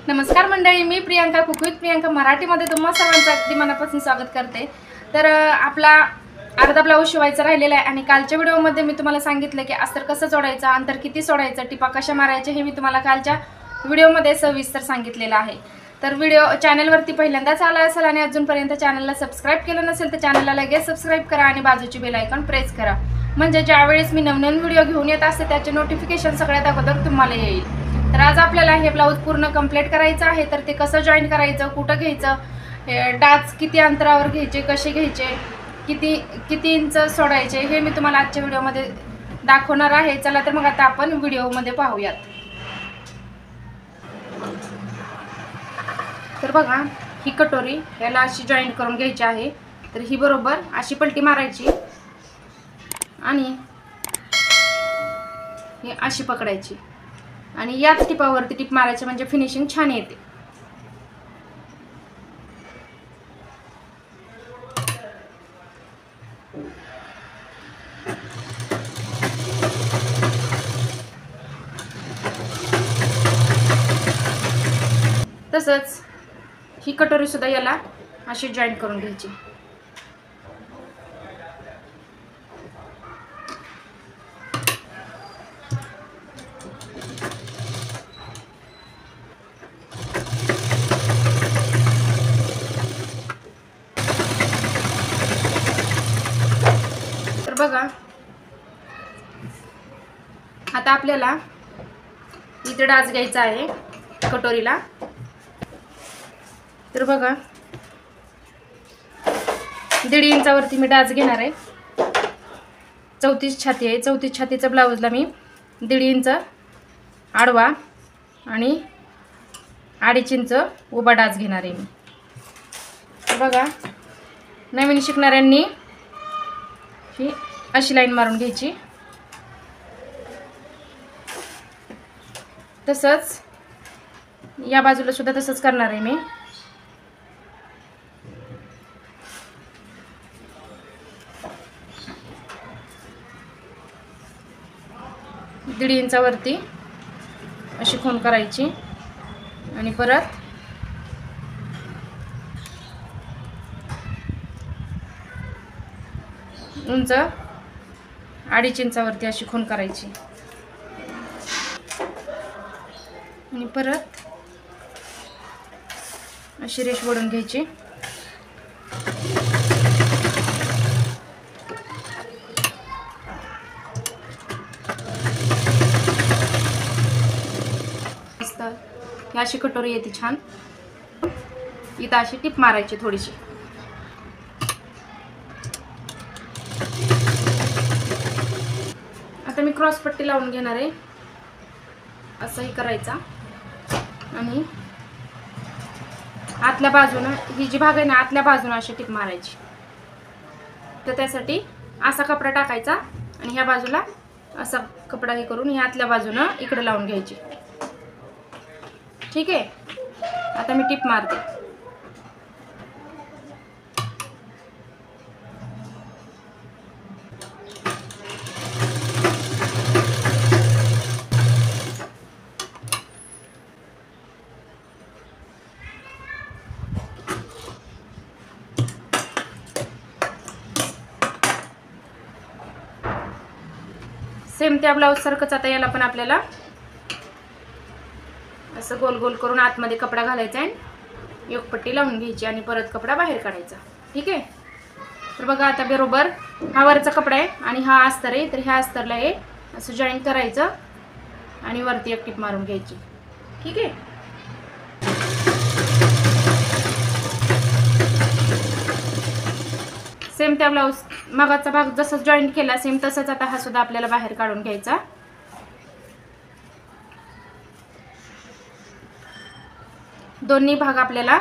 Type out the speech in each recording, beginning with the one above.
नमस्कार मंडळी, मी प्रियांका कुकविथ प्रियांका मराठीमध्ये तुम्हा सर्वांचं अगदी मनापासून स्वागत करते। तर आपला अर्धा ब्लाऊज शिवायचा राहिलेला आहे आणि कालच्या व्हिडिओमध्ये मी तुम्हाला सांगितलं की अस्तर कसं जोडायचं, अंतर किती सोडायचं, टिपा कशा मारायच्या हे मी तुम्हाला कालच्या व्हिडिओमध्ये सविस्तर सांगितलेलं आहे। तर व्हिडिओ चॅनलवरती पहिल्यांदाच आला असेल आणि अजूनपर्यंत चॅनलला सबस्क्राइब केलं नसेल तर चॅनलला लगेच सबस्क्राइब करा आणि बाजूची बेल आयकॉन प्रेस करा, म्हणजे ज्यावेळेस मी नवनवीन व्हिडिओ घेऊन येत असते त्याचे नोटिफिकेशन सगळ्यात अगोदर तुम्हाला येईल। तर आज आपल्याला हे ब्लाऊज पूर्ण कंप्लीट करायचं आहे। तर ते कसं जॉईन करायचं, कुठं घ्यायचं, डाच किती अंतरावर घ्यायचे, कसे घ्यायचे, किती इंच सोडायचे हे मी तुम्हाला आजच्या व्हिडिओमध्ये दाखवणार आहे। चला तर मग आता आपण व्हिडिओमध्ये पाहूयात। तर बघा, ही कटोरी याला अशी जॉईन करून घ्यायची आहे। तर ही बरोबर अशी पलटी मारायची आणि ही अशी पकडायची आणि याच टिपावरती टिप मारायची, म्हणजे फिनिशिंग छान येते। तसंच ही कटोरी सुद्धा याला अशी जॉईन करून घ्यायची। तर बघा, आता आपल्याला इथे डाच घ्यायचा आहे कटोरीला। तर बघा, 1.5 इंचावरती मी डाच घेणार आहे। 34 छाती आहे। 34 छातीचा ब्लाऊजला मी 1.5 इंच आडवा आणि 2.5 इंच उभा डाच घेणार आहे मी। तर बघा, नवीन शिकणाऱ्यांनी ही अशी लाईन मारून घ्यायची। तसंच या बाजूला सुद्धा तसंच करणार आहे मी। दीड इंचावरती अशी खूण करायची आणि परत उंच 2.5 इंचावरती अशी खूण करायची आणि परत अशी रेष ओढून घ्यायची। ही अशी कटोरी येते छान। इथं अशी टिप मारायची थोडीशी। आता मी क्रॉस पट्टी लावून घेणार आहे। असंही करायचा आणि आतल्या बाजूने ही जी भाग आहे ना, आतल्या बाजूने अशी टिप मारायची। तर त्यासाठी असा कपडा टाकायचा आणि ह्या बाजूला असा कपडा हे करून ह्या आतल्या बाजूने इकडे लावून घ्यायची। ठीक आहे, आता मी टिप मारते। सेम त्या ब्लाऊज सारखंच आता याला पण आपल्याला असं गोल गोल करून आतमध्ये कपडा घालायचा आहे, एक पट्टी लावून घ्यायची आणि परत कपडा बाहेर काढायचा। ठीक आहे, तर बघा, आता बरोबर हा वरचा कपडा आहे आणि हा अस्तर आहे। तर ह्या अस्तरला हे असं जॉईन करायचं आणि वरती एक टिप मारून घ्यायची। ठीक आहे, सेम त्या ब्लाऊज मागाचा भाग जसा जॉईन केला सेम तसंच आता हा सुद्धा आपल्याला बाहेर काढून घ्यायचा। दोन्ही भाग आपल्याला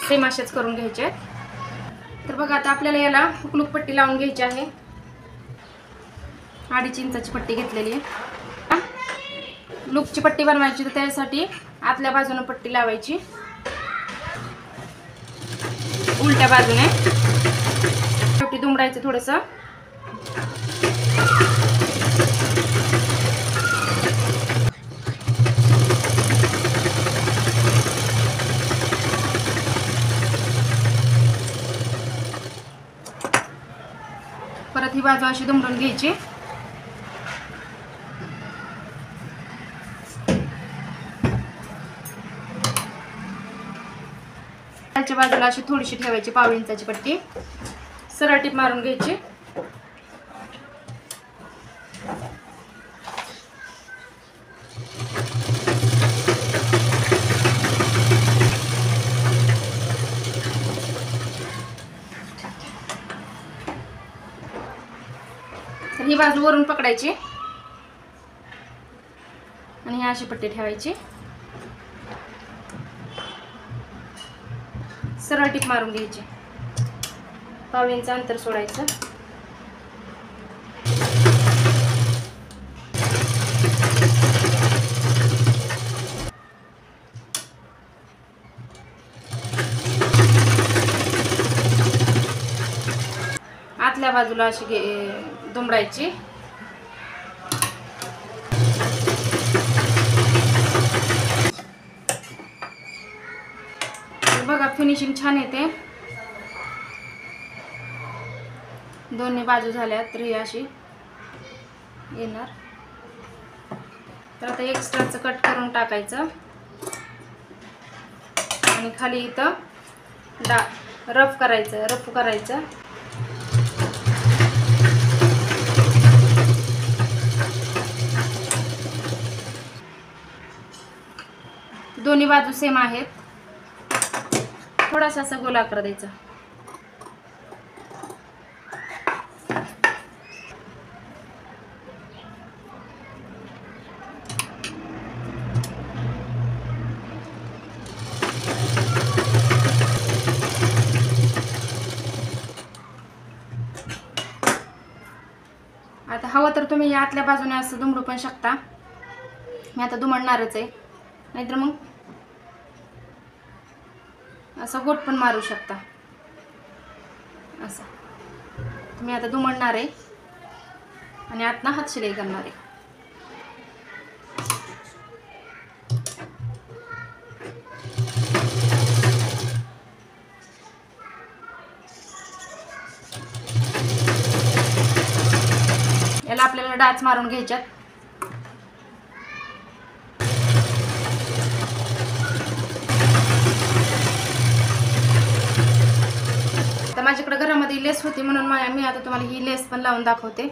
सेम असेच करून घ्यायचे आहेत। तर बघा, आता आपल्याला याला हुकलूक पट्टी लावून घ्यायची आहे। 2.5 इंचाची पट्टी घेतलेली आहे। लूकची पट्टी बनवायची, तर त्यासाठी आतल्या बाजूने पट्टी लावायची, उलट्या बाजूने शेवटी दुमडायचं थोडंसं। बाजू अशी दुमडून घ्यायची. खालच्या बाजूला अशी थोडीशी ठेवायची, पाव इंचाची पट्टी. सरळ टीप मारून घ्यायची. ही बाजू वरून पकडायची आणि ही अशी पट्टी ठेवायची. सरळ टीप मारून घ्यायची. पाव इंच अंतर सोडायचं. आतल्या बाजूला अशी दुमडायची. बघा फिनिशिंग छान येते. दोन्ही बाजू झाल्या तर ही अशी येणार. तर आता एक्स्ट्राचं कट करून टाकायचं आणि खाली इथं रफ करायचं. दोन्ही बाजू सेम आहेत. थोडासा असा गोल आकार द्यायचा. आता हवं तर तुम्ही या आतल्या बाजूने असं दुमडू पण शकता. मी आता दुमडणारच आहे. नाहीतर मग असं गोट पण मारू शकता. असं मी आता दुमडणार आहे आणि आतनं हात शिलाई करणार आहे. याला आपल्याला डाच मारून घ्यायच्यात. तर माझ्याकडे घरामध्ये लेस होती म्हणून मी आता तुम्हाला ही लेस पण लावून दाखवते.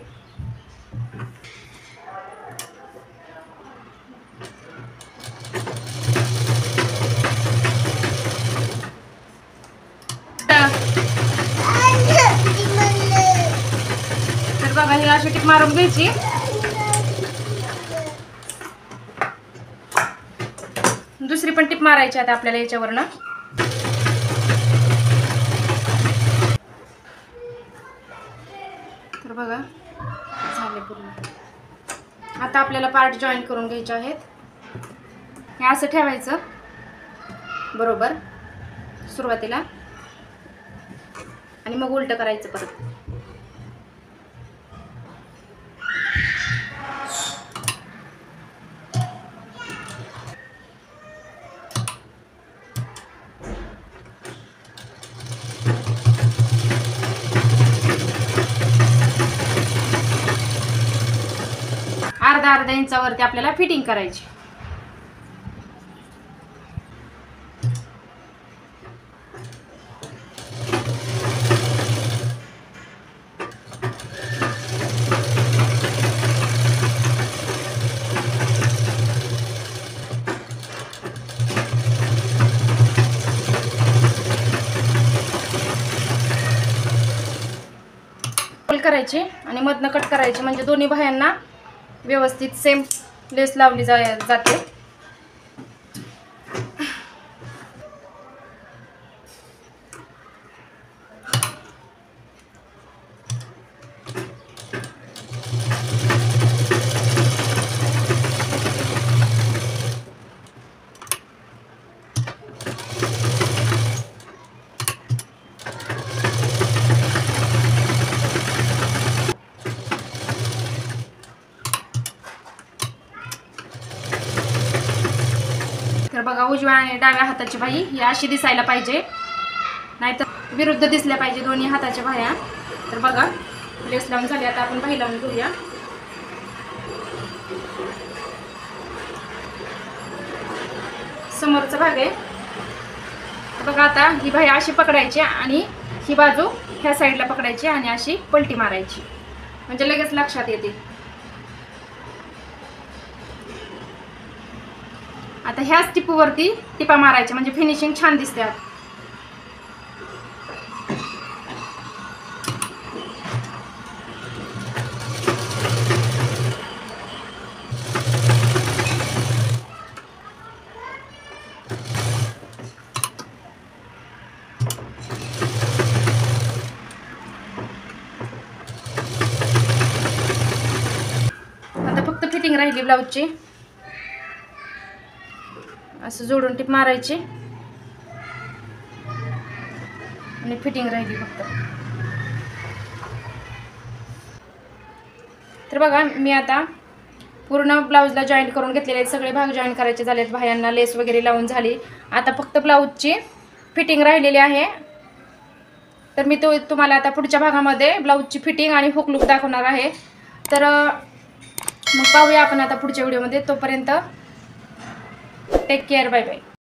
तर बघा ही अशी टीप मारून घ्यायची. दुसरी पण टीप मारायची आता आपल्याला याच्यावरनं. तर बघा झाले पूर्ण. आता आपल्याला पार्ट जॉईन करून घ्यायचे आहेत. हे असं ठेवायचं बरोबर सुरुवातीला आणि मग उलट करायचं परत. अर्धा इंचावरती आपल्याला फिटिंग करायची. फोल्ड करायची आणि मधनं कट करायची म्हणजे दोन्ही बाह्यांना व्यवस्थित सेम लेस लावली जाते. तर बघा उजव्या आणि डाव्या हाताची बाही ही अशी दिसायला पाहिजे, नाहीतर विरुद्ध दिसल्या पाहिजे दोन्ही हाताच्या बाह्या. तर बघा लेस लावून झाली, आता आपण बाही लावून घेऊया. समोरचा भाग आहे बघा. आता ही बाही अशी पकडायची आणि ही बाजू ह्या साईडला पकडायची आणि अशी पलटी मारायची, म्हणजे लगेच लक्षात येते. आता ह्याच टिपूवरती टिपा मारायच्या, म्हणजे फिनिशिंग छान दिसते. आता फक्त फिटिंग राहिली ब्लाऊजची. असं जोडून टिप मारायची आणि फिटिंग राहिली फक्त. तर बघा मी आता पूर्ण ब्लाऊजला जॉईंट करून घेतलेले आहेत. सगळे भाग जॉईन करायचे झालेत. बाह्यांना लेस वगैरे लावून झाली. आता फक्त ब्लाऊजची फिटिंग राहिलेली आहे. तर मी तुम्हाला आता पुढच्या भागामध्ये ब्लाऊजची फिटिंग आणि हुक लूक दाखवणार आहे. तर मग पाहूया आपण आता पुढच्या व्हिडिओमध्ये. तोपर्यंत टेक केअर, बाय बाय.